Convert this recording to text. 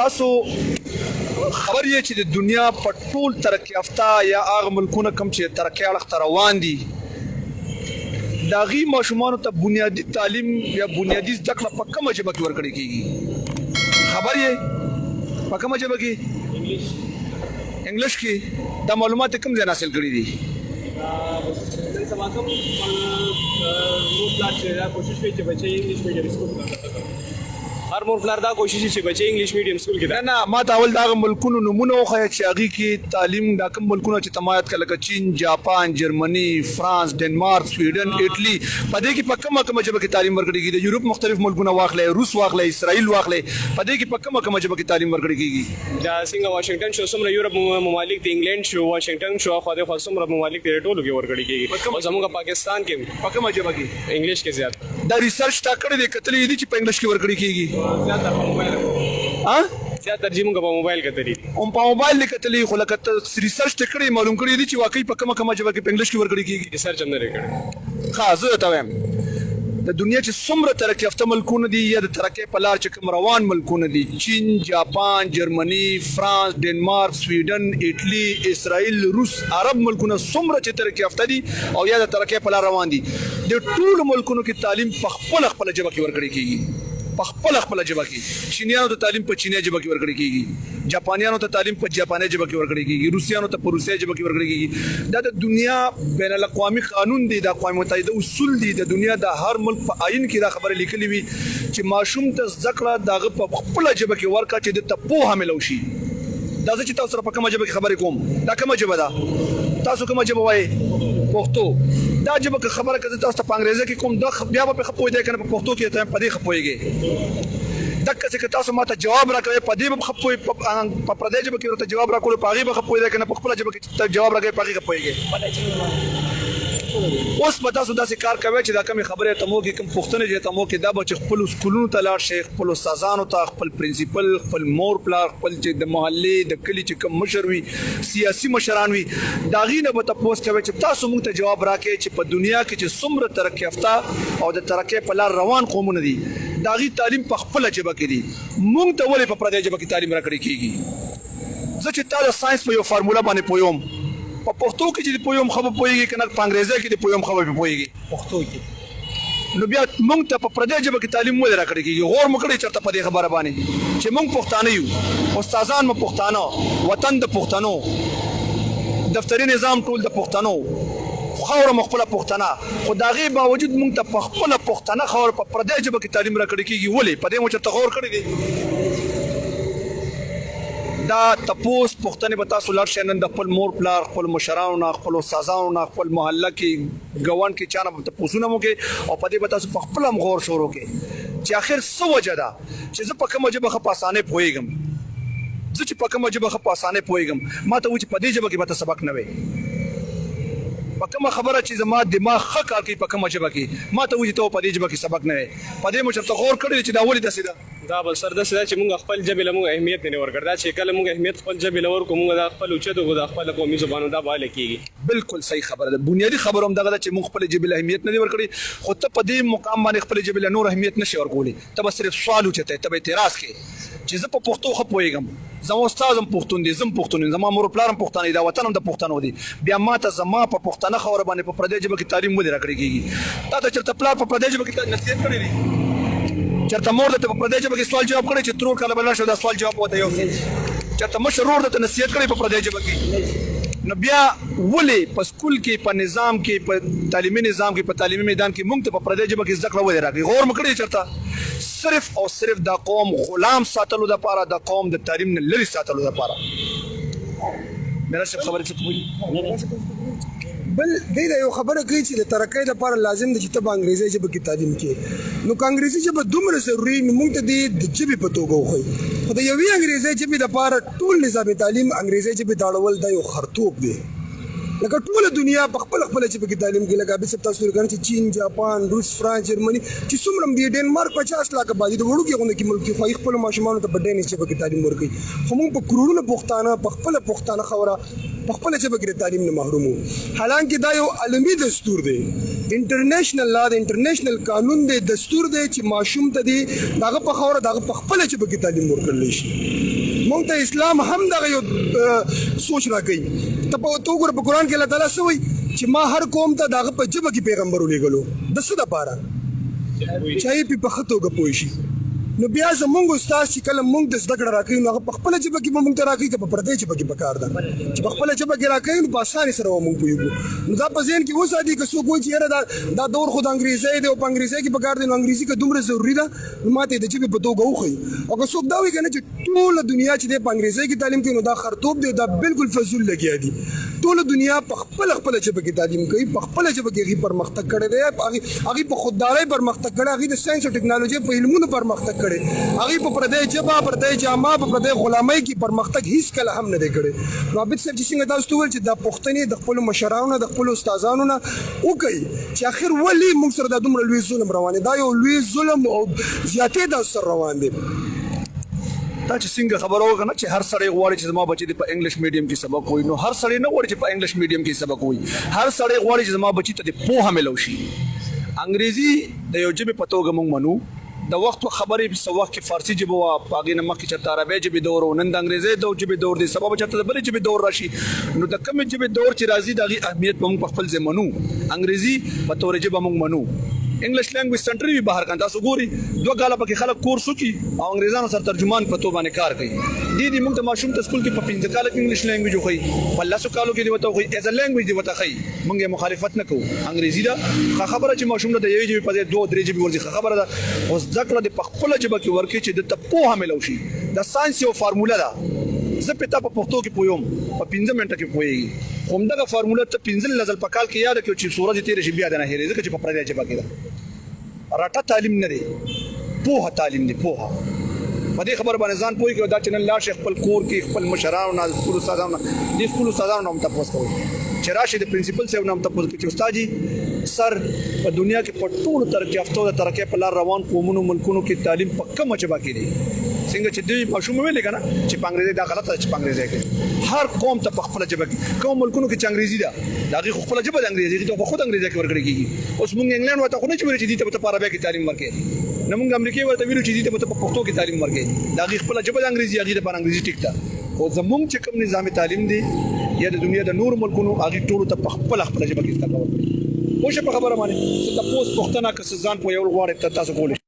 تاسو خبر یې چې د دنیا په ټول ترقي یافته یا هغه ملکونه کوم چې ترقي اړخ ته روان دي د هغې ماشومانو ته بنیادي تعلیم یا بنیادي زده کړه په کومه ژبه کې ورکړل کېږي خبر یې په کومه ژبه کې انګلیش کې دا معلومات کوم ځای حاصل کړي دي هر مور پلار دا کوشش چې بچي انګلیش میډیم سکول کې نه ما ته اول دا ملکونو نمونه وښایه چې هغې کې تعلیم دا کوم ملکونه چې تمایت کړه لکه چین جاپان جرمني فرانس ډنمارک سویډن اټلي په دې کې په کومه ژبه کې تعلیم ورکړل کېږي د یورپ مختلف ملکونه واخلئ روس واخلئ اسرائیل واخلئ په دې کې په کومه ژبه کې تعلیم ورکړل کېږي دا څنګه واشنگټن شو څومره یورپ ممالک د انګلند شو واشنگټن شو خو د څومره ممالک د ټولو کې ورکړل کېږي او زموږ پاکستان کې په کومه ژبه کې انګلیش کې زیات دا ریسرچ تا کړی دی کتلې دي چې په انګلیش کې ورکړل کېږي زیات ترجمه په موبایل کتلې په موبایل کتلې خو لکه ریسرچ کړی معلوم کړی دي چې واقعي په کومه ژبه کې په انګلیش کې ورکړل کېږي ریسرچ هم نه کړی ښه زه ته وایم د دنیا چې څومره ترقي یافته ملکونه دي یا د ترقۍ په لار چې کوم روان ملکونه دي چین جاپان جرمني فرانس ډنمارک سویډن اټلي اسرائیل روس عرب ملکونه څومره چې ترقي یافته دي او یا د ترقۍ په لار روان دي د ټولو ملکونو کې تعلیم په خپله ژبه کې ورکړل کېږي په خپله ژبه کې چینیانو ته تعلیم په چینی ژبه کې ورکړل کېږي جاپانیانو ته تعلیم په جاپاني ژبه کې ورکړل کېږي روسیانو ته په روسي ژبه کې ورکړل کېږي دا د دنیا بین الاقوامي قانون دی د اقوام متحده اصول دي د دنیا د هر ملک په آئین کې دا خبره لیکلې وي چې ماشوم ته زده کړه د هغه په خپله ژبه کې ورکړه چې د ته پوهه ملو شي دا زه چې تاسو سره په کومه ژبه کې خبرې کوم دا کومه ژبه ده تاسو کومه ژبه وایي پښتو دا ژبه که خبره کوي تاسو ته په انګریزي کې کوم دا بیا به خپوي دی کنه په پښتو کې ته په دې خپويږي دغه څه که تاسو ماته جواب راکوي په دې به خپوي په پردې ژبه کې ورته جواب راکول په هغه به خپوي دی کنه په خپل ژبه کې جواب راکوي په هغه خپويږي اوس په تاسو داسې کار کوي چې دا کوم خبره ته مو کې کوم پښتنه چې ته مو کې دا به خپل سکولونو ته لاړ شي خپل استادانو ته خپل پرنسپل خپل مور پلار خپل چې د محلي د کلی چې کوم مشر وي سیاسي مشران وي دا غینه به تاسو کوي چې تاسو موږ ته جواب راکړي چې په دنیا کې چې څومره ترقی یافته او د ترقی په لار روان قومونه دي دا غي تعلیم په خپل ژبه کې دي موږ ته ولې په پردې ژبه کې تعلیم راکړي کیږي زه چې تاسو ساينس په یو فارموله باندې پویم په پښتو کې چې پویم خبر پويږي کنه په انګریزي کې پویم خبر پويږي پښتو کې نو بیا موږ ته په پردې ژبه کې تعلیم ولې راکړي کیږي غور مکړي چرته په دې خبره باندې چې موږ پښتانه یو استادان مو پښتانه وطن د پښتنو دفتري نظام ټول د پښتنو خاور مخبله پښتنه خو دا غي باوجود موږ ته خپل پښتنه خاور په پردې ژبه کې تعلیم راکړي کیږي ولې په دې مو چرته غور کړی دی دا تپوس پښتنه به تاسو لار شنن د خپل مور پلار خپل مشرانو نه خپل استادانو نه خپل محله کې ګوان کې چانه تپوسونه مو کې او په دې به تاسو په خپل غور شروع کې چې اخر څه وجه ده چې زه په کومه ژبه خپ اسانه پويګم زه چې په کومه ژبه خپ اسانه پويګم ما ته و چې په دې ژبه کې به سبق نه وي په کومه خبره چې زما دماغ ښه کار کوي په کومه ژبه کې ما ته و چې ته په دې ژبه کې سبق نه وي په دې مو چې غور کړی چې دا ولې داسې ده دا بل سر د چې موږ خپل ژبې له موږ اهمیت نه ورکړ دا چې کله موږ اهمیت خپل ژبې له ورکو موږ د خپل اوچتو د خپل قومي زبانو دا باندې کیږي بالکل صحیح خبره ده بنیادی خبره هم دغه چې موږ خپل ژبې له اهمیت نه ورکړي خو ته په دې مقام باندې خپل ژبې له نور اهمیت نشي ورکولې ته به صرف سوال اوچته ته به اعتراض کې چې زه په پښتو خپويږم زما استادم پښتون دي زم پښتون زما مور پلارم پښتون دي دا وطن هم د پښتنو دي بیا ماته زما په پښتنه خبره باندې په پردې ژبه کې تعلیم ولې راکړي کیږي تا ته چرته پلار په پردې ژبه کې نصیحت کړی دی چرته مور ته په پردې ژبه کې سوال جواب کړی چې ترور کله بل شو دا سوال جواب وته یو چرته مشر ورور ته نصیحت کړی په پردې ژبه کې نو بیا ولې په سکول کې په نظام کې په تعلیمي نظام کې په تعلیمي میدان کې موږ ته په پردې ژبه کې زده کړه ولې راکړي غور مکړي چرته صرف او صرف د قوم غلام ساتلو د پاره د قوم د تعلیم نه لري ساتلو د پاره مېرا څه خبره څه کوي بل دې یو خبره کوي چې د ترقۍ لپاره لازم دي چې ته په انګریزي ژبه کې تعلیم کې نو که انګریزي ژبه دومره ضروري نو موږ ته د ژبې په توګه وښیي خو د یوې انګریزي ژبې لپاره ټول نظام تعلیم انګریزي ژبې ته اړول دا یو خرطوب دی لکه ټول دنیا په خپل ژبه کې تعلیم کې لکه به تاسو ورګان چې چین جاپان روس فرانس جرمني چې څومره دی ډنمارک 50 لک باندې د وړو کې غونډه کې ملک خو خپل ماشومان ته په ډېر ژبه کې تعلیم ورکوي خو موږ په کرونو پښتانه په خپل پښتانه خوره په خپل ژبه کې تعلیم نه محروم وو حالانکه دا یو عالمي دستور دی انټرنیشنل لا د انټرنیشنل قانون دی دستور دی چې ماشوم ته دی دغه په خوره دغه په خپل ژبه کې تعلیم ورکړل شي مونږ ته اسلام هم دغه یو سوچ راکوي ته په وګوره په قرآن کې الله تعالی څه وایي چې ما هر قوم ته دغه په ژبه کې پیغمبر ولېږلو د څه دپاره چې هغې په ښه توګه پوه شي نو بیا زمونږ استاد چې کله مونږ ته زده کړه راکوي نو هغه په خپله ژبه کې به مونږ ته راکوي که په پردۍ ژبه کې پکار ده چې په خپله ژبه کې راکوي نو په اسانۍ سره به مونږ پوهېږو نو دا په ذهن کې وساتي که څوک وایي چې یاره دا دور خو د انګریزۍ دی او په انګریزۍ کې پکار دی نو انګریزي که دومره ضروري ده نو ما ته یې د ژبې په توګه وښیي او که څوک دا وایي که نه چې ټوله دنیا چې دی په انګریزۍ کې تعلیم کوي نو دا خرطوب دی دا بالکل فضول لګیا دي ټوله دنیا په خپله ژبه کې تعلیم کوي په خپله ژبه کې هغې پرمختګ کړی دی هغې په خوددارۍ پرمختګ کړی هغې د ساینس او ټکنالوژۍ په علمونو پرمختګ کړی هغې په پردۍ ژبه پردۍ جامه په پردۍ غلامۍ کې پرمختګ هیڅکله هم نه دی کړی نو عابد صاحب چې څنګه تاسو ته وویل چې دا پوښتنې د خپلو مشرانو نه د خپلو استادانو نه وکړئ چې آخر ولې موږ سره دا دومره لوی ظلم روان دی دا یو لوی ظلم او زیاتې دا سره روان دی دا چې څنګه خبره وکړه چې هر سړی غواړي چې زما بچی په انګلیش میډیم کې سبق وایي نو هر سړی نه غواړي چې په انګلیش میډیم کې سبق وایي هر سړی غواړي چې زما بچی ته پوهه ملو شي انګریزي د یو ژبې په توګه موږ منو د وخت خبرې په وخت کې فارسی ژبه وا پاګې نه مخکې چرته عربي ژبې دور او نن د انګریزي ژبې دور دی سبب چرته د بلې ژبې دور راشي نو د کومې ژبې دور چې راځي دغه اهمیت موږ په خپل ځای منو انګریزي په تور ژبه موږ منو انګلیش لینګویج سنټر وی بهر کاند تاسو ګوري دوه کاله پکې خلک کورس وکي او انګریزانو سره ترجمان په تو باندې کار کوي دي موږ ته ماشوم ته سکول کې په 15 کال کې انګلیش لینګویج وخی په لاسو کالو کې دی وته وخی ایز ا لینګویج دی وته خی موږ مخالفت نه کوو انګریزي دا خبره چې ماشوم ته د یوې ژبې په ځای دوه درې ژبې ورځي خبره ده او ځکه د خپل ژبه کې ورکی چې د پوهه ملو شي د ساينس یو فارموله ده زه په تاسو په پښتو کې پویم په 15 منټه کې پوهیږي کوم دغه فارموله ته 15 لزل په کال کې یاد کړو چې سورج تیر شي بیا نه هېري ځکه چې په پردې ژبه کې ده راټه تعلیم نه دی پوهه تعلیم دی پوهه په دې خبر باندې ځان پوي کې دا چې نن لا شیخ خپل کور کې خپل مشرانو نه خپل استادانو دې خپل استادانو نوم تاسو کوي چې راشي د پرنسپل صاحب نوم تاسو کې چې استاد سر په دنیا کې په ټولو ترقی یافتو د ترقی په لار روان قومونو ملکونو کې تعلیم په کومه ژبه کې دی څنګه چې دوی ماشوم ویل کنه چې په انګریزي دا غلطه چې په انګریزي کې هر قوم ته په خپل ژبه کې کوم ملکونو کې چې انګریزي ده دا غي خپل ژبه د انګریزي ته په خود انګریزي کې ورکړي کیږي اوس موږ انګلند وته خو نه چې دې ته په عربي کې تعلیم ورکړي نو موږ امریکای ورته ویلو چې دې ته په پښتو کې تعلیم ورکړي دا غي خپل ژبه د انګریزي هغه د انګریزي ټیک ده خو زموږ چې کوم نظام تعلیم دی یا د دنیا د نور ملکونو هغه ټول ته په خپل ژبه کې استفاده کوي او څه په خبره باندې تاسو پوښتنه کوئ ځان په یو غواړئ تاسو کولای